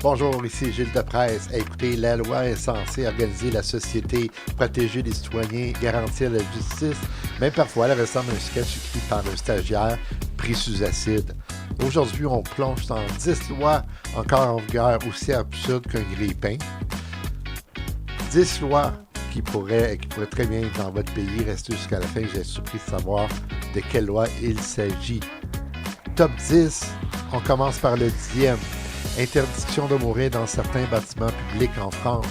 Bonjour, ici Gilles Depresse. Écoutez, la loi est censée organiser la société, protéger les citoyens, garantir la justice, mais parfois elle ressemble à un sketch écrit par un stagiaire pris sous acide. Aujourd'hui, on plonge dans 10 lois encore en vigueur aussi absurdes qu'un grille-pain. 10 lois qui pourraient très bien être dans votre pays, rester jusqu'à la fin. J'ai surpris de savoir de quelle loi il s'agit. Top 10, on commence par le 10e. Interdiction de mourir dans certains bâtiments publics en France.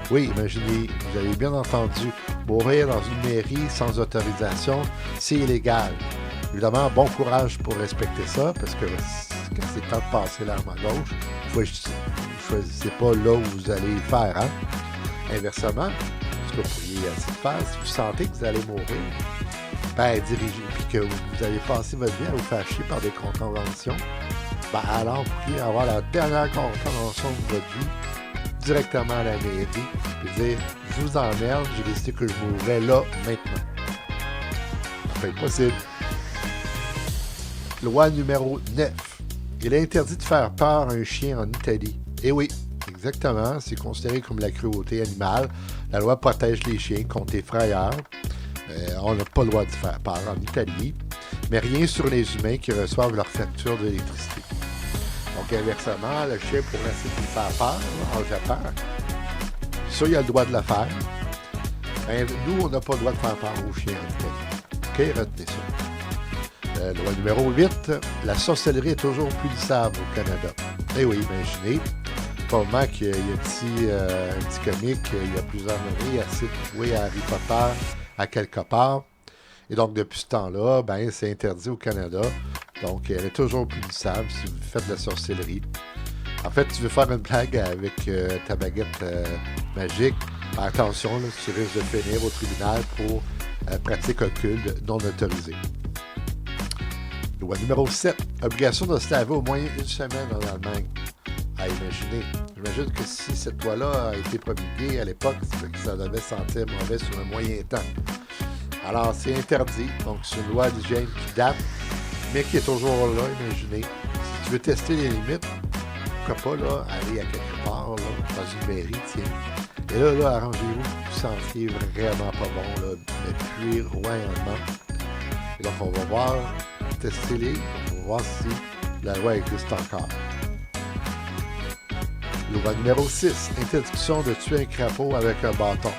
Oui, imaginez, vous avez bien entendu, mourir dans une mairie sans autorisation, c'est illégal. Évidemment, bon courage pour respecter ça, parce que quand c'est temps de passer l'arme à gauche, vous ne choisissez pas là où vous allez le faire. Hein? Inversement, ce que vous pourriez essayer de faire, si vous sentez que vous allez mourir, dirigez, puis que vous allez passer votre vie à vous faire chier par des contraventions, alors vous pourriez avoir la dernière contravention de votre vie directement à la mairie et dire « Je vous emmerde, j'ai décidé que je mourrais là, maintenant. » Ça peut être possible. Loi numéro 9. Il est interdit de faire peur à un chien en Italie. Eh oui, exactement, c'est considéré comme la cruauté animale. La loi protège les chiens contre les frayeurs. On n'a pas le droit de faire peur en Italie, mais rien sur les humains qui reçoivent leur facture d'électricité. Donc, inversement, le chien pourrait essayer de faire peur en Japon. Ça, il a le droit de le faire. Mais nous, on n'a pas le droit de faire peur aux chiens en Italie. OK, retenez ça. Loi numéro 8, la sorcellerie est toujours punissable au Canada. Eh oui, imaginez. Probablement qu'il y a un petit comique, il y a plusieurs années, a essayé de jouer à Harry Potter à quelque part. Et donc, depuis ce temps-là, c'est interdit au Canada. Donc, elle est toujours punissable si vous faites de la sorcellerie. En fait, tu veux faire une blague avec ta baguette magique. Attention, là, tu risques de finir au tribunal pour pratique occulte non autorisée. Loi numéro 7. Obligation de se laver au moins une semaine en Allemagne. À imaginer. J'imagine que si cette loi-là a été promulguée à l'époque, c'est que ça devait sentir mauvais sur un moyen temps. Alors, c'est interdit. Donc, c'est une loi d'hygiène qui date, mais qui est toujours là, imaginez. Si tu veux tester les limites, pourquoi pas là, aller à quelque part, là, dans une mairie, tiens. Et là, arrangez-vous, vous sentiez vraiment pas bon, là, mais puis royalement. Et donc, on va voir, tester les, on va voir si la loi existe encore. Loi numéro 6, interdiction de tuer un crapaud avec un bâton.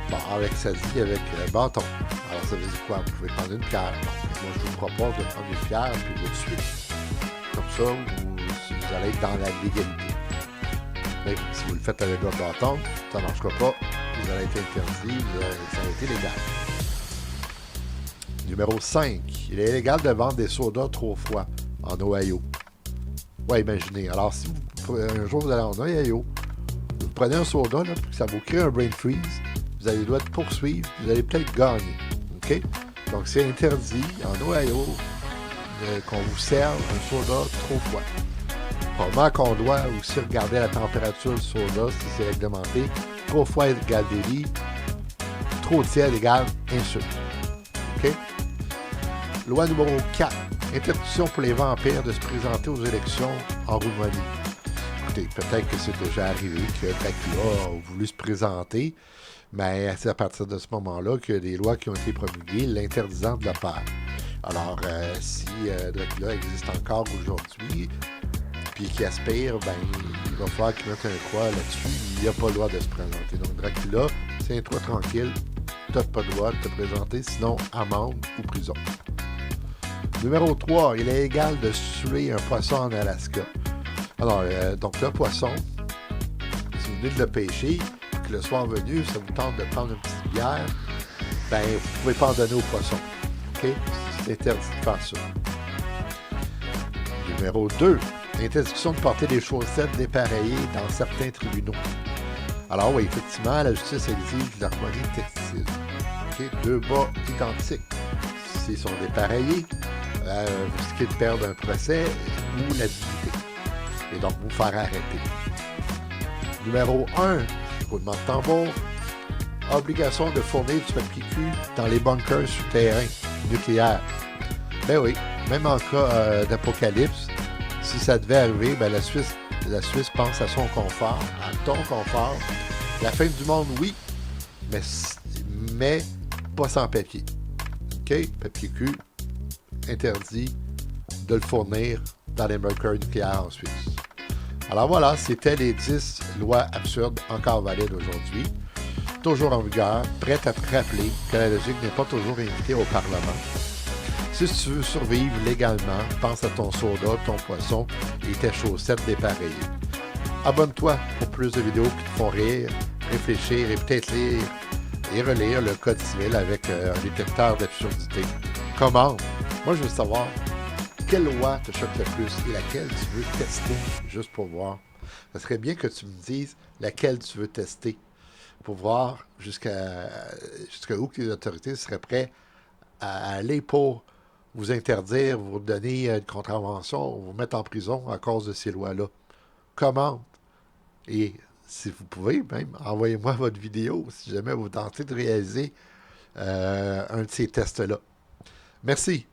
Bon, avec ça dit avec un bâton. Alors, ça veut dire quoi? Vous pouvez prendre une pierre. Donc, moi, je vous propose de prendre une pierre et de le tuer. Comme ça, vous allez être dans la légalité. Mais si vous le faites avec un bâton, ça ne marchera pas. Vous allez être interdit. Ça va être illégal. Numéro 5. Il est illégal de vendre des sodas trop froids en Ohio. Ouais, imaginez. Alors, si un jour vous allez en Ohio, vous prenez un soda, là, puis ça vous crée un brain freeze, vous avez le droit de poursuivre, vous allez peut-être gagner. OK? Donc, c'est interdit en Ohio qu'on vous serve un soda trop froid. Probablement qu'on doit aussi regarder la température du soda si c'est réglementé. Trop froid égale délit, trop tiède égale insulte. OK? Loi numéro 4. Interdiction pour les vampires de se présenter aux élections en Roumanie. Écoutez, peut-être que c'est déjà arrivé que Dracula a voulu se présenter, mais c'est à partir de ce moment-là que des lois qui ont été promulguées l'interdisant de le faire. Alors, si Dracula existe encore aujourd'hui, puis qu'il aspire, il va falloir qu'il mette un croix là-dessus. Il n'a pas le droit de se présenter. Donc, Dracula, tiens-toi tranquille, tu n'as pas le droit de te présenter, sinon amende ou prison. Numéro 3, il est légal de tuer un poisson en Alaska. Alors, donc le poisson, si vous venez de le pêcher, que le soir venu, ça vous tente de prendre une petite bière, vous ne pouvez pas en donner au poisson. OK? C'est interdit de faire ça. Numéro 2, interdiction de porter des chaussettes dépareillées dans certains tribunaux. Alors oui, effectivement, la justice exige l'harmonie textile. OK? 2 bas identiques. S'ils sont dépareillés, vous risquez de perdre un procès ou la dignité. Et donc, vous faire arrêter. Numéro 1, roulement de tambour, obligation de fournir du papier cul dans les bunkers souterrains nucléaires. Ben oui, même en cas d'apocalypse, si ça devait arriver, la Suisse La Suisse pense à son confort, à ton confort. La fin du monde, oui, mais pas sans papier. OK? Papier cul, interdit de le fournir dans les bunkers nucléaires en Suisse. Alors voilà, c'était les 10 lois absurdes encore valides aujourd'hui. Toujours en vigueur, prête à te rappeler que la logique n'est pas toujours invitée au Parlement. Si tu veux survivre légalement, pense à ton soda, ton poisson et tes chaussettes dépareillées. Abonne-toi pour plus de vidéos qui te font rire, réfléchir et peut-être lire et relire le Code civil avec un détecteur d'absurdité. Commande. Moi, je veux savoir quelle loi te choque le plus et laquelle tu veux tester juste pour voir. Ça serait bien que tu me dises laquelle tu veux tester pour voir jusqu'à où que les autorités seraient prêtes à aller pour vous interdire, vous donner une contravention, vous mettre en prison à cause de ces lois-là. Commande. Et si vous pouvez, même, envoyez-moi votre vidéo si jamais vous tentez de réaliser un de ces tests-là. Merci.